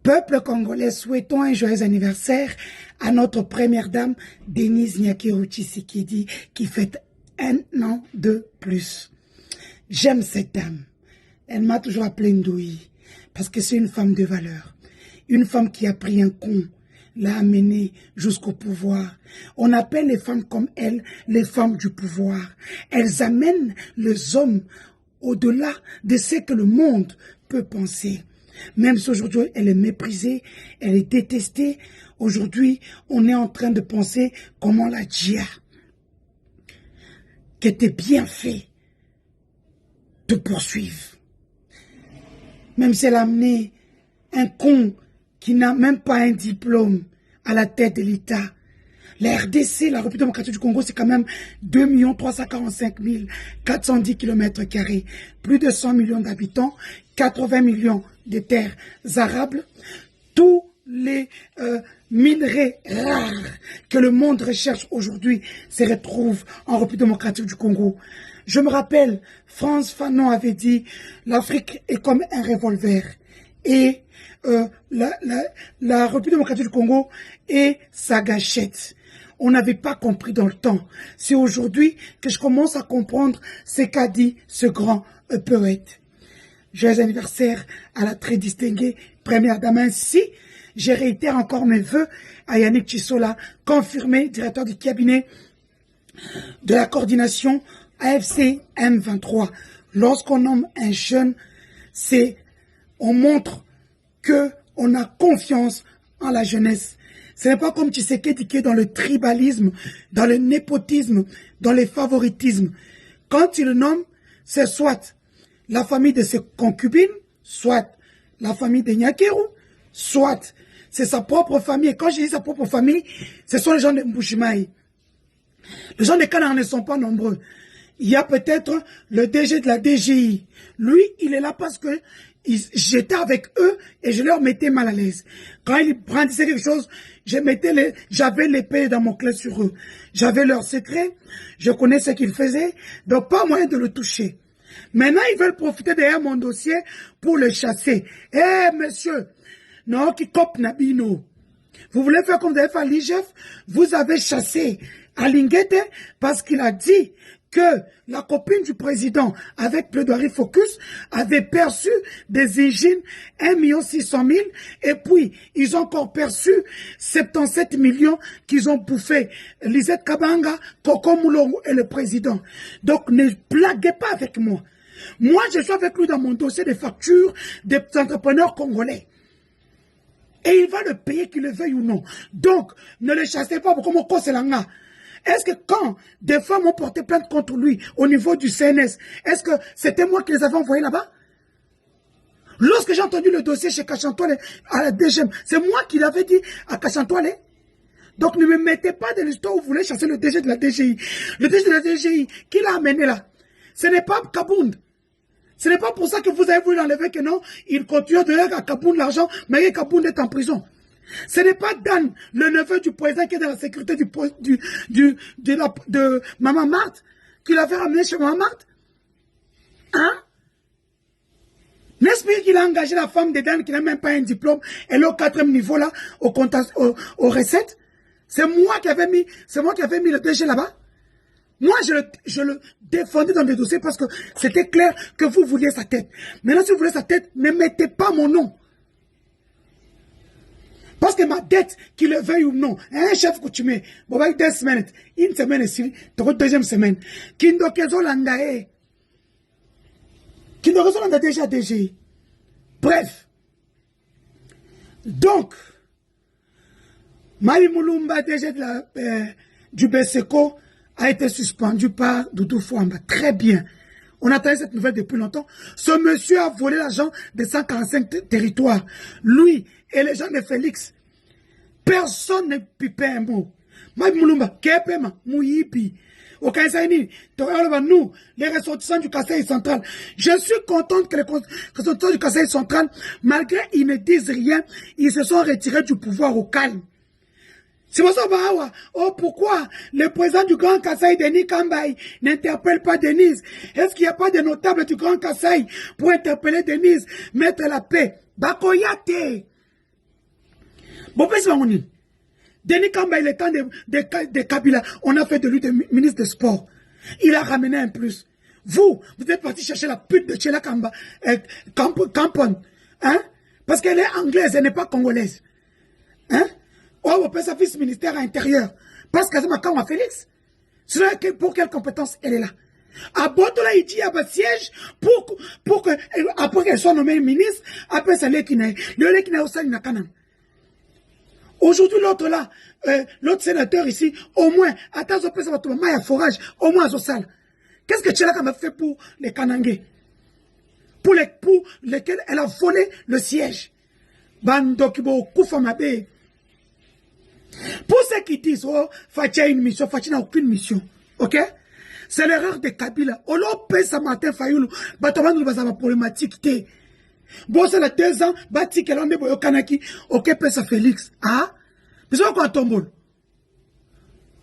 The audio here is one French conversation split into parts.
Peuple congolais, souhaitons un joyeux anniversaire à notre première dame, Denise Nyakero Tshisekedi, qui fête 1 an de plus. J'aime cette dame. Elle m'a toujours appelé Ndoui, parce que c'est une femme de valeur. Une femme qui a pris un con, l'a amené jusqu'au pouvoir. On appelle les femmes comme elle, les femmes du pouvoir. Elles amènent les hommes au-delà de ce que le monde peut penser. Même si aujourd'hui elle est méprisée, elle est détestée, aujourd'hui on est en train de penser comment la Djia, qui était bien fait, te poursuivre. Même si elle a amené un con qui n'a même pas un diplôme à la tête de l'État. La RDC, la République démocratique du Congo, c'est quand même 2 345 410 km², plus de 100 millions d'habitants, 80 millions de terres arables, tous les minerais rares que le monde recherche aujourd'hui se retrouvent en République démocratique du Congo. Je me rappelle, Frantz Fanon avait dit, l'Afrique est comme un revolver. Et la République démocratique du Congo est sa gâchette. On n'avait pas compris dans le temps. C'est aujourd'hui que je commence à comprendre ce qu'a dit ce grand poète. Joyeux anniversaire à la très distinguée première dame. Ainsi, je réitère encore mes vœux à Yannick Tshisola, confirmé directeur du cabinet de la coordination AFC M23. Lorsqu'on nomme un jeune, on montre qu'on a confiance en la jeunesse. Ce n'est pas comme Tshisekedi qui est dans le tribalisme, dans le népotisme, dans le favoritisme. Quand il le nomme, c'est soit la famille de ses concubines, soit la famille de Nyakero, soit c'est sa propre famille. Et quand je dis sa propre famille, ce sont les gens de Mbujimaï. Les gens de Canaan ne sont pas nombreux. Il y a peut-être le DG de la DGI. Lui, il est là parce que j'étais avec eux et je leur mettais mal à l'aise. Quand ils brandissaient quelque chose, j'avais l'épée dans mon clé sur eux. J'avais leur secret, je connais ce qu'ils faisaient, donc pas moyen de le toucher. Maintenant, ils veulent profiter derrière mon dossier pour le chasser. Eh, monsieur, non, qui copie Nabino. Vous voulez faire comme vous avez fait à l'IGF? Vous avez chassé Alinguete parce qu'il a dit que la copine du président, avec plaidoirie Focus, avait perçu des engines 1 600 000 et puis ils ont encore perçu 77 millions qu'ils ont bouffé. Lisette Kabanga, Koko Moulongo et le président. Donc ne blaguez pas avec moi. Moi, je suis avec lui dans mon dossier de factures des entrepreneurs congolais. Et il va le payer, qu'il le veuille ou non. Donc, ne le chassez pas pour comment Koselanga. Est-ce que quand des femmes ont porté plainte contre lui au niveau du CNS, est-ce que c'était moi qui les avais envoyés là-bas? Lorsque j'ai entendu le dossier chez Kachantoile à la DGM, c'est moi qui l'avais dit à Kachantoile. Donc ne me mettez pas dans l'histoire où vous voulez chasser le DG de la DGI. Le DG de la DGI, qui l'a amené là? Ce n'est pas Kabound. Ce n'est pas pour ça que vous avez voulu l'enlever que non, il continue de donner à Kabound l'argent, mais Kabound est en prison. Ce n'est pas Dan, le neveu du président qui est dans la sécurité de Maman Marthe, qui l'avait ramené chez Maman Marthe. Hein? N'est-ce pas qu'il a engagé la femme de Dan qui n'a même pas un diplôme, elle est au 4e niveau là, aux recettes? C'est moi qui avais mis le DG là-bas. Moi, je le défendais dans des dossiers parce que c'était clair que vous vouliez sa tête. Maintenant, si vous voulez sa tête, ne mettez pas mon nom. Parce que ma dette, qu'il le veuille ou non, un chef coutumier, bon, avec 2 semaines, une semaine ici, deuxième semaine, Kindokezo Langae, Kindokezo Langae déjà DG. Bref. Donc, Maï Moulumba, DG du BSECO, a été suspendu par Doudou Fouamba. Très bien. On attendait cette nouvelle depuis longtemps. Ce monsieur a volé l'argent de 145 territoires. Lui et les gens de Félix. Personne ne pipait un mot. Maï Moulumba, Kepema, Mouyipi. Au Kaïsaïni, nous, les ressortissants du Kasaï central. Je suis contente que les ressortissants du Kasaï central, malgré ils ne disent rien, ils se sont retirés du pouvoir au calme. C'est pour ça, oh, pourquoi le président du Grand Kasaï, Denis Kambaï, n'interpelle pas Denise? Est-ce qu'il n'y a pas de notables du Grand Kasaï pour interpeller Denise, mettre la paix? Bakoyate! Bon, Denis Kamba, il est temps de Kabila, on a fait de lui ministre des Sports. Il a ramené un plus. Vous êtes parti chercher la pute de Tchela Kamba, Kampon, hein? Parce qu'elle est anglaise, elle n'est pas congolaise. Hein? Oh, on peut sa vice-ministère à l'intérieur. Parce que c'est ma Kamba Félix. Pour quelle compétence elle est là? À Botola, il dit à votre siège pour que, après qu'elle soit nommée ministre, après ça, le qui n'a au sein de Nakanan. Aujourd'hui, l'autre là, l'autre sénateur ici, au moins, attends, ça va tout le monde, forage, au moins à ce salle. Qu'est-ce que Tchela a fait pour les Kanangé? Pour lesquels elle a volé le siège. Bandokibo, Koufamabe. Pour ceux qui disent, oh, Fatia a une mission, Fatia n'a aucune mission. Ok? C'est l'erreur de Kabila. On l'a payé ce matin, Fayoulou. Batoman nous va problématique. Bon, c'est les 2 ans, Bati, Kelande, Boyo Kanaki, ok, Pesa Félix. Ah? Mais c'est quoi tombol?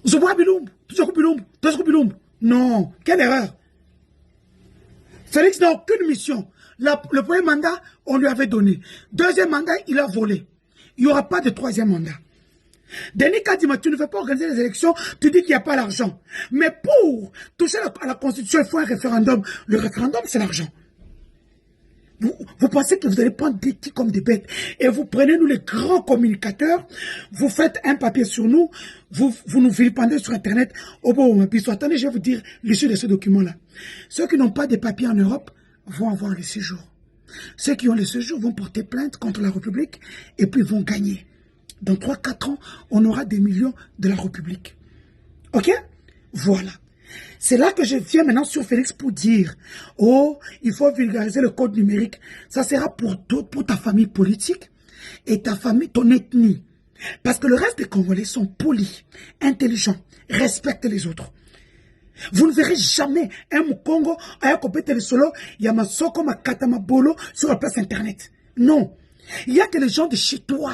Vous avez bilumb? Non, quelle erreur. Félix n'a aucune mission. Le premier mandat, on lui avait donné. Deuxième mandat, il a volé. Il n'y aura pas de troisième mandat. Denis Kadima, tu ne veux pas organiser les élections, tu dis qu'il n'y a pas l'argent. Mais pour toucher à la Constitution, il faut un référendum. Le référendum, c'est l'argent. Vous pensez que vous allez prendre des petits comme des bêtes et vous prenez nous les grands communicateurs, vous faites un papier sur nous, vous nous vilipendez sur Internet. Oh bon, attendez, je vais vous dire l'issue de ce document-là. Ceux qui n'ont pas de papiers en Europe vont avoir le séjour. Ceux qui ont le séjour vont porter plainte contre la République et puis vont gagner. Dans 3-4 ans, on aura des millions de la République. Ok? Voilà. C'est là que je viens maintenant sur Félix pour dire, oh, il faut vulgariser le code numérique. Ça sera pour ta famille politique et ta famille, ton ethnie. Parce que le reste des Congolais sont polis, intelligents, respectent les autres. Vous ne verrez jamais un Mukongo, un Kopete le Solo, Yamasoko, Makata, Mabolo sur la place Internet. Non. Il n'y a que les gens de chez toi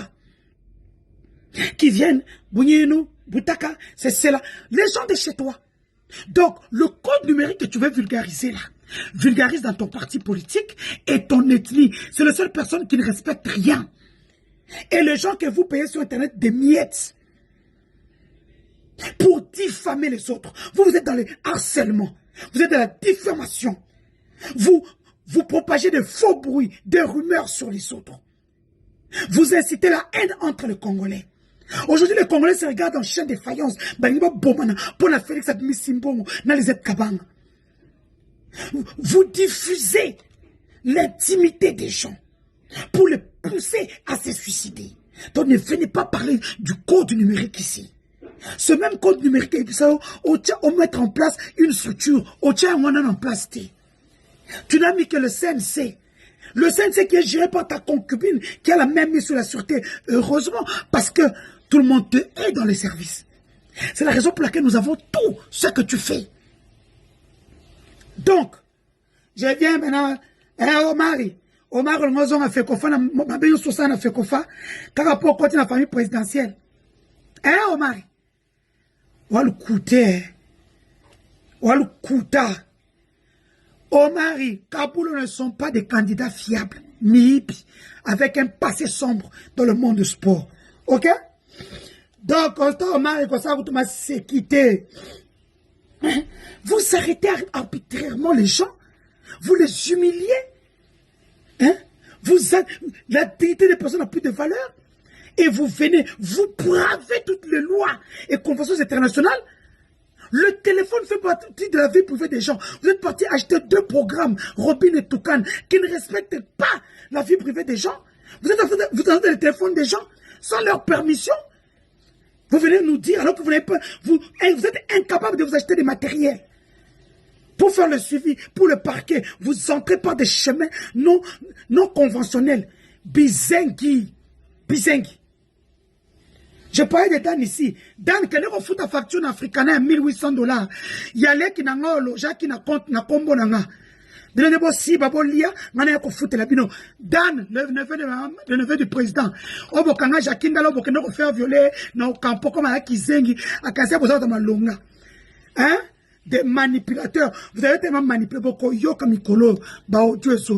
qui viennent, Bounyenu, Boutaka, c'est cela. Les gens de chez toi. Donc, le code numérique que tu veux vulgariser là, vulgarise dans ton parti politique et ton ethnie. C'est la seule personne qui ne respecte rien. Et les gens que vous payez sur Internet des miettes pour diffamer les autres. Vous êtes dans le harcèlement. Vous êtes dans la diffamation. Vous propagez de faux bruits, des rumeurs sur les autres. Vous incitez la haine entre les Congolais. Aujourd'hui, les Congolais se regardent en chien de faïence. Pour la Félix Admisimbongo, dans les Kabang. Vous diffusez l'intimité des gens pour les pousser à se suicider. Donc ne venez pas parler du code numérique ici. Ce même code numérique, on mettre en place une structure. On tient en place. Tu n'as mis que le CNC. Le CNC qui est géré par ta concubine, qui a la même mise sur la sûreté. Heureusement, parce que tout le monde te hait dans les services. C'est la raison pour laquelle nous avons tout ce que tu fais. Donc, je viens maintenant, Omar, le Mozon a fait Kofa, ma belle Sosan a fait Kofa, par rapport à la famille présidentielle. Omar, on va le coûter. Omar, Kaboul ne sont pas des candidats fiables, MIP, avec un passé sombre dans le monde du sport. Ok? Donc, Constant Omar et Constant Routouma s'est quitté. Vous arrêtez arbitrairement les gens. Vous les humiliez. Hein? La dignité des personnes n'a plus de valeur. Et vous venez, vous bravez toutes les lois et conventions internationales. Le téléphone fait partie de la vie privée des gens. Vous êtes parti acheter 2 programmes, Robin et Toucan, qui ne respectent pas la vie privée des gens. Vous êtes en train de le téléphone des gens sans leur permission. Vous venez nous dire, alors que vous êtes incapable de vous acheter des matériels. Pour faire le suivi, pour le parquet, vous entrez par des chemins non conventionnels. Bizengi. Je parlais de Dan ici. Dan, quand on fout ta facture africaine à $1,800, il y a les qui n'ont pas l'argent qui n'a compte, n'a combo n'a. De l'année si babolia, mané ko fout la bino. Dan, le neveu du président. Obokanga Jakinda, obokanga ko faire violer, no campo comme à Kizengi, à Kasia Boza dans ma longa. Hein? Des manipulateurs. Vous avez tellement manipulé beaucoup, yo comme Mikolo, bao Dieu so.